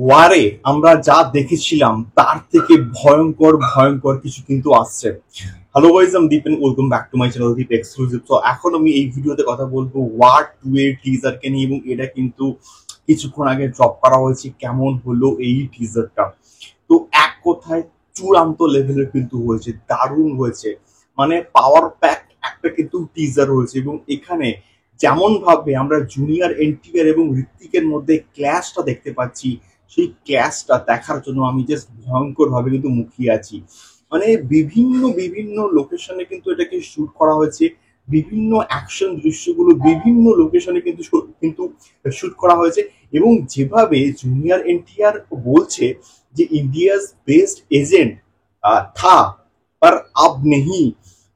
ওয়ারে আমরা যা দেখেছিলাম তার থেকে ভয়ঙ্কর ভয়ঙ্কর কিছু কিন্তু আসছে। হ্যালো গাইস, আমি Deep and welcome back to my channel Deep exclusive. তো এখন আমি এই ভিডিওতে কথা বলবো ওয়ার 2 এর টিজারকে নিয়ে, এবং এটা কিন্তু কিছুক্ষণ আগে ড্রপ করা হয়েছে। কেমন হলো এই টিজারটা? তো এক কথায় চূড়ান্ত লেভেলের কিন্তু হয়েছে, দারুণ হয়েছে। মানে পাওয়ার প্যাক একটা কিন্তু টিজার হয়েছে, এবং এখানে যেমন ভাবে আমরা জুনিয়র এনটিআর এবং ঋত্বিকের মধ্যে ক্ল্যাশটা দেখতে পাচ্ছি, সেই ক্ল্যাশটা দেখার জন্য আমি জাস্ট ভয়ঙ্কর ভাবে কিন্তু মুখিয়ে আছি। মানে বিভিন্ন বিভিন্ন লোকেশনে কিন্তু এটাকে শুট করা হয়েছে। বিভিন্ন অ্যাকশন দৃশ্যগুলো বিভিন্ন লোকেশনে কিন্তু শুট করা হয়েছে। এবং যেভাবে জুনিয়র এনটিআর বলছে যে इंडियाज बेस्ट एजेंट था पर अब नहीं।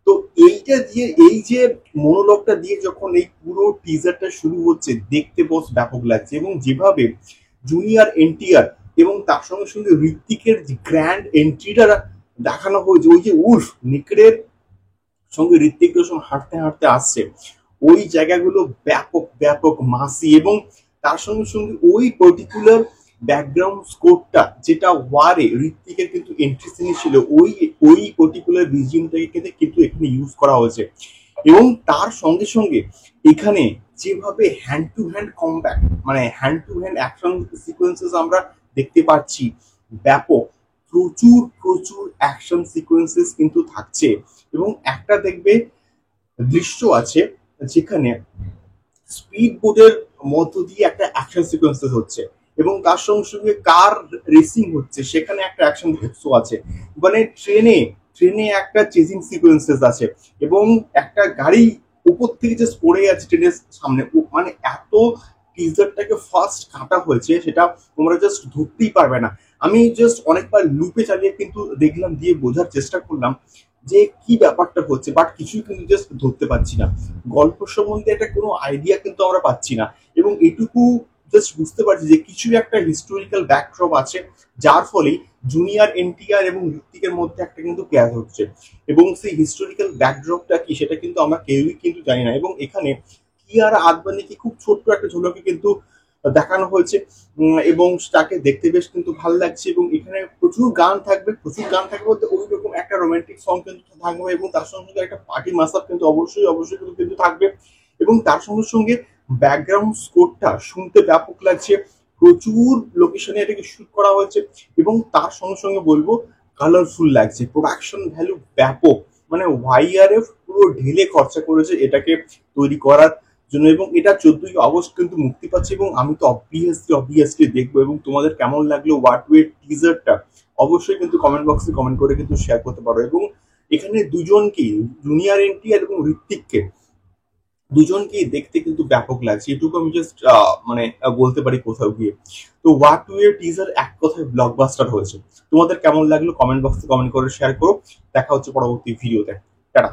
তো এইটা দিয়ে, এই যে মনোলগটা দিয়ে যখন এই পুরো টিজারটা শুরু হচ্ছে, দেখতে বস ব্যাপক লাগছে। এবং যেভাবে জুনিয়র এনটিআর এবং তার সঙ্গে সঙ্গে ঋত্বিকের যে গ্র্যান্ড এন্ট্রিটা দেখানো হয়েছে, ওই যে উর্ফ নিকড়ের সঙ্গে ঋত্বিক রোশন হাঁটতে হাঁটতে আসছে, ওই জায়গাগুলো ব্যাপক ব্যাপক মাসি। এবং তার সঙ্গে সঙ্গে ওই পার্টিকুলার ব্যাকগ্রাউন্ড স্কোরটা যেটা ওয়ারে ঋত্বিকের কিন্তু এন্ট্রি সিনে ছিল, ওই ওই পার্টিকুলার বিজিএমটাকে কিন্তু এখানে ইউজ করা হয়েছে। এবং তার সঙ্গে সঙ্গে এখানে যেভাবে হ্যান্ড টু হ্যান্ড কমব্যাট, মানে hand to hand action sequences আমরা দেখতে পাচ্ছি, ব্যাপক প্রচুর প্রচুর অ্যাকশন সিকোয়েন্সেস কিন্তু থাকছে। এবং একটা দেখবে দৃশ্য আছে যেখানে স্পিড বোটের মধ্য দিয়ে একটা অ্যাকশন সিকোয়েন্সেস হচ্ছে, এবং তার সঙ্গে সঙ্গে কার রেসিং হচ্ছে, সেখানে একটা অ্যাকশন শো আছে। মানে ট্রেনে ট্রেনে একটা চেজিং সিকোয়েন্সেস আছে, এবং একটা গাড়ি উপর থেকে জাস্ট পড়ে যাচ্ছে ট্রেনের সামনে। মানে এত টিজারটাকে ফার্স্ট কাটা হয়েছে, সেটা তোমরা জাস্ট ধরতেই পারবে না। আমি জাস্ট অনেকবার লুপে চালিয়ে কিন্তু দেখলাম, দিয়ে বোঝার চেষ্টা করলাম যে কি ব্যাপারটা হচ্ছে, বাট কিছুই কিন্তু জাস্ট ধরতে পারছি না। গল্প সম্বন্ধে একটা কোনো আইডিয়া কিন্তু আমরা পাচ্ছি না। এবং এটুকু জাস্ট বুঝতে পারছি যে কিছু একটা হিস্টোরিক্যাল ব্যাকড্রপ আছে, যার ফলে জুনিয়র এনটিআর এবং ঋত্বিকের মধ্যে একটা কিন্তু ক্ল্যাশ হচ্ছে। এবং সেই হিস্টোরিক্যাল ব্যাকড্রপটা কি, সেটা কিন্তু আমরা কেউই কিন্তু জানি না। এবং এখানে কিয়ারা আদবানিকে খুব ছোট্ট একটা ঝলকে কিন্তু দেখানো হয়েছে, এবং তাকে দেখতে বেশ কিন্তু ভালো লাগছে। এবং এখানে প্রচুর গান থাকবে, প্রচুর গান থাকবে বলতে ওই রকম একটা রোমান্টিক সং কিন্তু থাকবে, এবং তার সঙ্গে সঙ্গে একটা পার্টি মাসাপ কিন্তু অবশ্যই অবশ্যই কিন্তু থাকবে। এবং তার সঙ্গে সঙ্গে ব্যাকগ্রাউন্ড স্কোরটা শুনতে ব্যাপক লাগছে, প্রচুর লোকেশনে এটাকে শুট করা হয়েছে। এবং তার সঙ্গে সঙ্গে বলবো কালারফুল লাগছে, প্রোডাকশন ভ্যালু ব্যাপক। মানে ওয়াইআরএফ পুরো ঢেলে খরচা করেছে এটাকে তৈরি করার জন্য। এবং এটা 14ই আগস্ট কিন্তু মুক্তি পাচ্ছে, এবং আমি তো অবভিয়াসলি দেখবো। এবং তোমাদের কেমন লাগলো ওয়ার 2 এর টিজারটা অবশ্যই কিন্তু কমেন্ট বক্সে কমেন্ট করে কিন্তু শেয়ার করতে পারো। এবং এখানে দুজনকেই, জুনিয়র এনটিআর এবং ঋত্বিককে, দুজনকেই দেখতে কিন্তু ব্যাপক লাগছে। এটুকু আমি জাস্ট বলতে পারি কোথাও গিয়ে। তো ওয়ার 2 এর টিজার এক কথায় ব্লকবাস্টার হয়েছে। তোমাদের কেমন লাগলো কমেন্ট বক্সে কমেন্ট করে শেয়ার করো। দেখা হচ্ছে পরবর্তী ভিডিওতে। টাটা।